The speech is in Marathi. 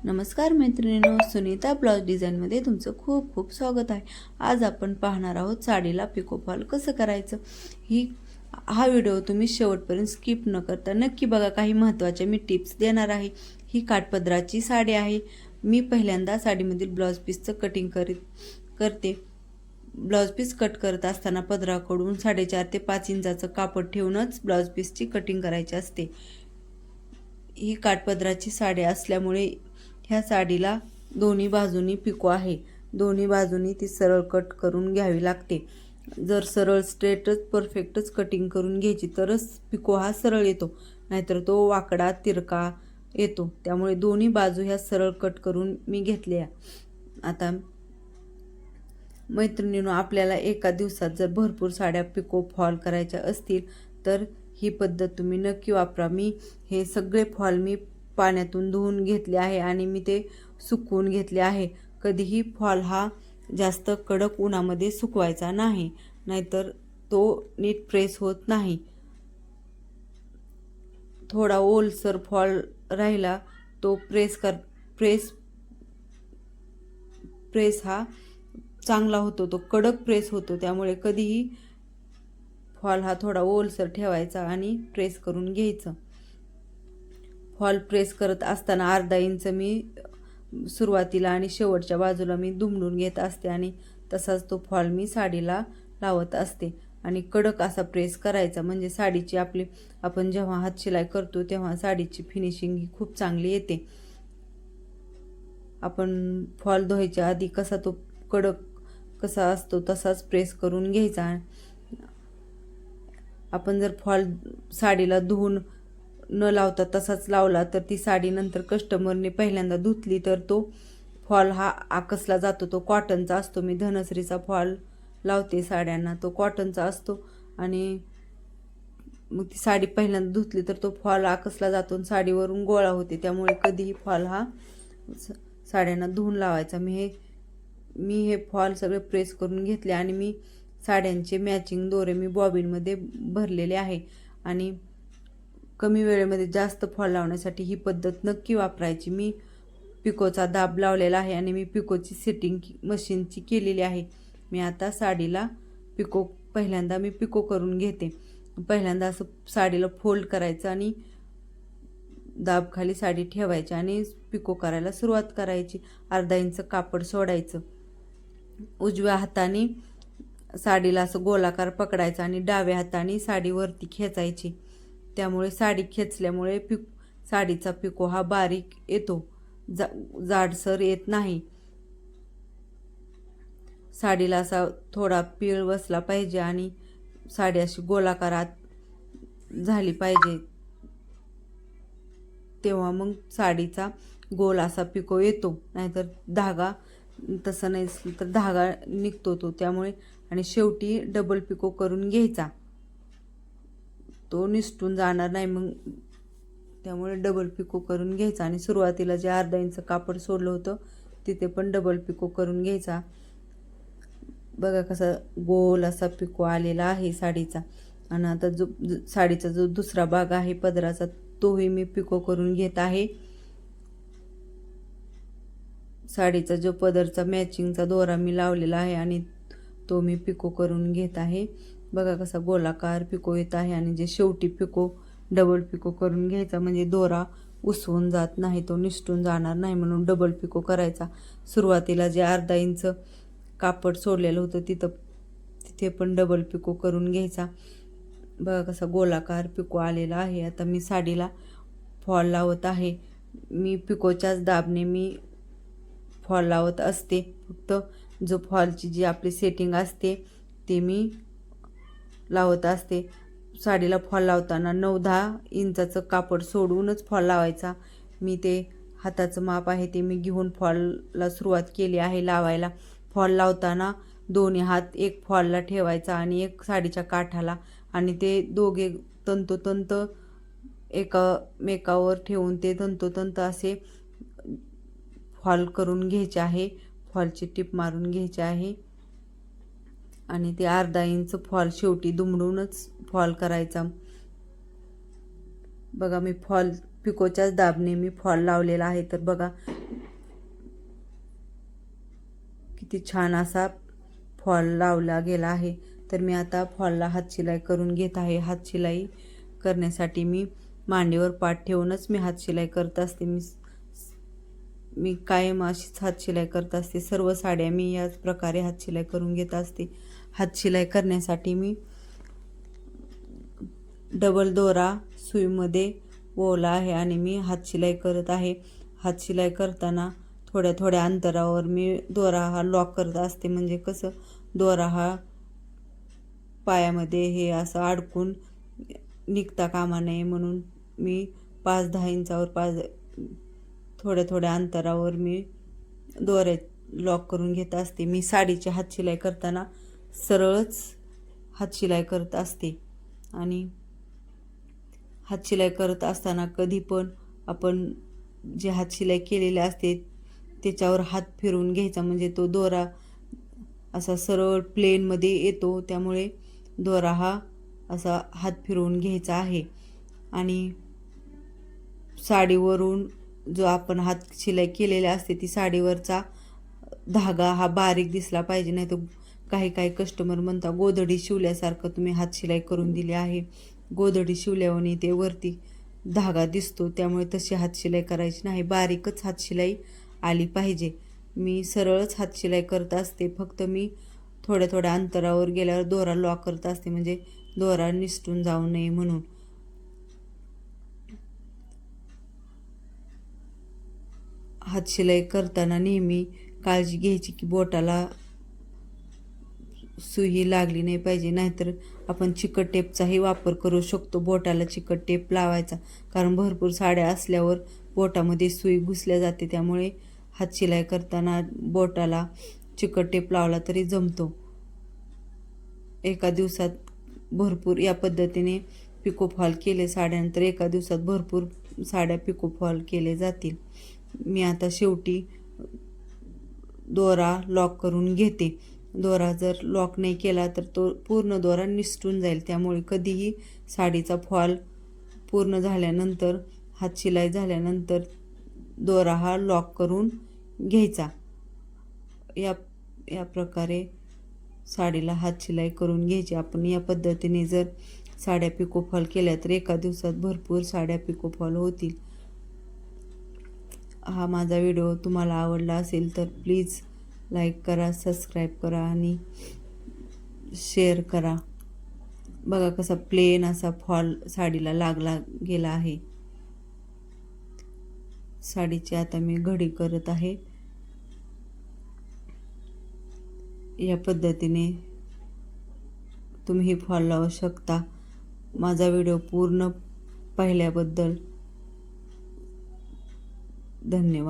नमस्कार मैत्रिणींनो, सुनीता ब्लाउज डिझाईनमध्ये तुमचं खूप खूप स्वागत आहे। आज आपण पाहणार आहोत साडीला पिको फॉल कसं करायचं। हा व्हिडिओ तुम्ही शेवटपर्यंत स्किप न करता नक्की बघा। काही महत्त्वाच्या मी टिप्स देणार आहे। ही काठपदराची साडी आहे। मी पहिल्यांदा साडीमधील ब्लाउज पीसचं कटिंग करते। ब्लाउज पीस कट करत असताना पदराकडून 4.5 ते 5 इंचाचं कापड ठेवूनच ब्लाउज पीसची कटिंग करायची असते। ही काठपदराची साडी असल्यामुळे ह्या साडीला दोन्ही बाजूनी पिको आहे। दोन्ही बाजूनी ती सरळ कट करून घ्यावी लागते। जर सरळ स्ट्रेटच परफेक्टच कटिंग करून घ्यायची तरच पिको हा सरळ येतो, नाहीतर तो वाकडा तिरका येतो। त्यामुळे दोन्ही बाजू ह्या सरळ कट करून मी घेतल्या। आता मैत्रिणींनो, आपल्याला एका दिवसात जर भरपूर साड्या पिको फॉल करायच्या असतील तर ही पद्धत तुम्ही नक्की वापरा। मी हे सगळे फॉल मी पाण्यातून धुवून घेतले आहे आणि मी ते सुकवून घेतले आहे। कधीही फॉल हा जास्त कडक उन्हामध्ये सुकवायचा नाही, नाहीतर तो नीट प्रेस होत नाही। थोडा ओलसर फॉल राहिला तो प्रेस हा चांगला होतो, तो कडक प्रेस होतो। त्यामुळे कधीही फॉल हा थोडा ओलसर ठेवायचा आणि प्रेस करून घ्यायचं। फॉल प्रेस करत असताना अर्धा इंच मी सुरुवातीला आणि शेवटच्या बाजूला मी दुमडून घेत असते आणि तसाच तो फॉल मी साडीला लावत असते आणि कडक असा प्रेस करायचा। म्हणजे साडीची आपण जेव्हा हातशिलाई करतो तेव्हा साडीची फिनिशिंग ही खूप चांगली येते। आपण फॉल धुवायच्या आधी कसा तो कडक कसा असतो तसाच प्रेस करून घ्यायचा। आपण जर फॉल साडीला धुवून न लावता तसाच लावला तर ती साडी नंतर कस्टमरने पहिल्यांदा धुतली तर तो फॉल हा आकसला जातो। तो कॉटनचा असतो। मी धनश्रीचा फॉल लावते साड्यांना, तो कॉटनचा असतो आणि मग ती साडी पहिल्यांदा धुतली तर तो फॉल आकसला जातो आणि साडीवरून गोळा होते। त्यामुळे कधीही फॉल हा साड्यांना धुवून लावायचा। मी हे फॉल सगळे प्रेस करून घेतले आणि मी साड्यांचे मॅचिंग दोरे मी बॉबिनमध्ये भरलेले आहे आणि कमी वेळेमध्ये जास्त फॉल लावण्यासाठी ही पद्धत नक्की वापरायची। मी पिकोचा दाब लावलेला आहे आणि मी पिकोची सेटिंग मशीनची केलेली आहे। मी आता साडीला पहिल्यांदा मी पिको करून घेते। पहिल्यांदा असं साडीला फोल्ड करायचं आणि दाब खाली साडी ठेवायची आणि पिको करायला सुरुवात करायची। अर्धा इंच कापड सोडायचं। उजव्या हाताने साडीला असं गोलाकार पकडायचा आणि डाव्या हाताने साडी वरती खेचायची। त्यामुळे साडी खेचल्यामुळे साडीचा पिको हा बारीक येतो, जाडसर येत नाही। साडीला असा थोडा पीळ बसला पाहिजे आणि साडी अशी गोलाकारात झाली पाहिजे, तेव्हा मग साडीचा गोल असा पिको येतो। नाहीतर धागा तसं नसेल तर धागा निघतो तो, त्यामुळे आणि शेवटी डबल पिको करून घ्यायचा, तो निसटून जाणार नाही मग। त्यामुळे डबल पिको करून घ्यायचा आणि सुरुवातीला जे अर्धा इंच कापड सोडलं होतं तिथे पण डबल पिको करून घ्यायचा। बघा कसा गोल असा पिको आलेला आहे साडीचा। आणि आता साडीचा जो दुसरा भाग आहे पदराचा तोही मी पिको करून घेत आहे। साडीचा जो पदरचा मॅचिंगचा दोरा मी लावलेला आहे आणि तो मी पिको करून घेत आहे। बघा कसा गोलाकार पिको येत आहे आणि जे शेवटी पिको डबल पिको करून घ्यायचा, म्हणजे दोरा उसवून जात नाही, तो निसटून जाणार नाही म्हणून डबल पिको करायचा। सुरुवातीला जे अर्धा इंच कापड सोडलेलं होतं तिथे पण डबल पिको करून घ्यायचा। बघा कसा गोलाकार पिको आलेला आहे। आता मी साडीला फॉल लावत आहे। मी पिकोच्याच दाबने मी फॉल लावत असते। फक्त जो फॉलची जी आपली सेटिंग असते ते मी लावत असते। साडीला फॉल लावताना 9-10 इंचाचं कापड सोडूनच फॉल लावायचा। मी ते हाताचं माप आहे ते मी घेऊन फॉलला सुरुवात केली आहे लावायला। फॉल लावताना दोन्ही हात एक फॉलला ठेवायचा आणि एक साडीच्या काठाला, आणि ते दोघे तंतोतंत एकमेकावर ठेवून ते तंतोतंत असे फॉल करून घ्यायचे आहे। फॉलची टिप मारून घ्यायची आहे आणि ते अर्धा इंच फॉल शेवटी दुमडूनच फॉल करायचा। बघा मी पिकोच्याच दाबने मी फॉल लावलेला आहे। तर बघा किती छान असा फॉल लावला गेला आहे. तर मी आता फॉलला हातशिलाई करून घेत आहे. हातशिलाई करण्यासाठी मी मांडीवर पाठ ठेवूनच मी हातशिलाई करत असते. मी कायम अशीच हातशिलाई करत असते. सर्व साड्या मी याच प्रकारे हातशिलाई करून घेत असते. हातशिलाई करण्यासाठी मी डबल दोरा सुईमध्ये ओवला आहे आणि मी हातशिलाई करत आहे. हातशिलाई करताना थोड्या थोड्या अंतरावर मी दोरा हा लॉक करत असते. म्हणजे कसं दोरा हा पायामध्ये हे असं अडकून निघता कामा नये म्हणून मी 5-10 इंचावर थोड्या थोड्या अंतरावर मी दोरे लॉक करून घेत असते. मी साडीची हातशिलाई करताना सरळच हातशिलाई करत असते आणि हातशिलाई करत असताना कधी पण आपण जे हातशिलाई केलेले असते त्याच्यावर हात फिरवून घ्यायचा, म्हणजे तो दोरा असा सरळ प्लेनमध्ये येतो. त्यामुळे दोरा हा असा हात फिरवून घ्यायचा आहे. आणि साडीवरून जो आपण हातशिलाई केलेली असते ती साडीवरचा धागा हा बारीक दिसला पाहिजे. नाही तर काही कस्टमर म्हणतात गोधडी शिवल्यासारखं तुम्ही हातशिलाई करून दिली आहे. गोधडी शिवल्यावर ते वरती धागा दिसतो, त्यामुळे तशी हातशिलाई करायची नाही. बारीकच हातशिलाई आली पाहिजे. मी सरळच हातशिलाई करत असते. फक्त मी थोड्या थोड्या अंतरावर गेल्यावर दोरा लॉक करत असते, म्हणजे दोरा निसटून जाऊ नये म्हणून. हातशिलाई करताना नेहमी काळजी घ्यायची की बोटाला सुई लागली नाही पाहिजे. नाहीतर आपण चिकट टेपचाही वापर करू शकतो. बोटाला चिकट टेप लावायचा, कारण भरपूर साड्या असल्यावर बोटामध्ये सुई घुसल्या जाते. त्यामुळे हातशिलाई करताना बोटाला चिकट टेप लावला तरी जमतो. एका दिवसात भरपूर या पद्धतीने पिको फॉल केले साड्यानंतर एका दिवसात भरपूर साड्या पिको फॉल केले जातील. मी आता शेवटी दोरा लॉक करून घेते. दोरा जर लॉक नाही केला तर तो पूर्ण दोरा निसटून जाईल. त्यामुळे कधीही साडीचा फॉल पूर्ण झाल्यानंतर, हातशिलाई झाल्यानंतर दोरा हा लॉक करून घ्यायचा. या प्रकारे साडीला हातशिलाई करून घ्यायची. आपण या पद्धतीने जर साड्या पिको फॉल केल्या तर एका दिवसात भरपूर साड्या पिको फॉल होतील. हा माझा व्हिडिओ तुम्हाला आवडला असेल तर प्लीज लाईक करा, सबस्क्राईब करा आणि शेअर करा. बघा कसा प्लेन असा फॉल साडीला लागला गेला आहे. साडीची आता मी घडी करत आहे. या पद्धतीने तुम्ही फॉल लावू शकता. माझा व्हिडिओ पूर्ण पाहिल्याबद्दल धन्यवाद.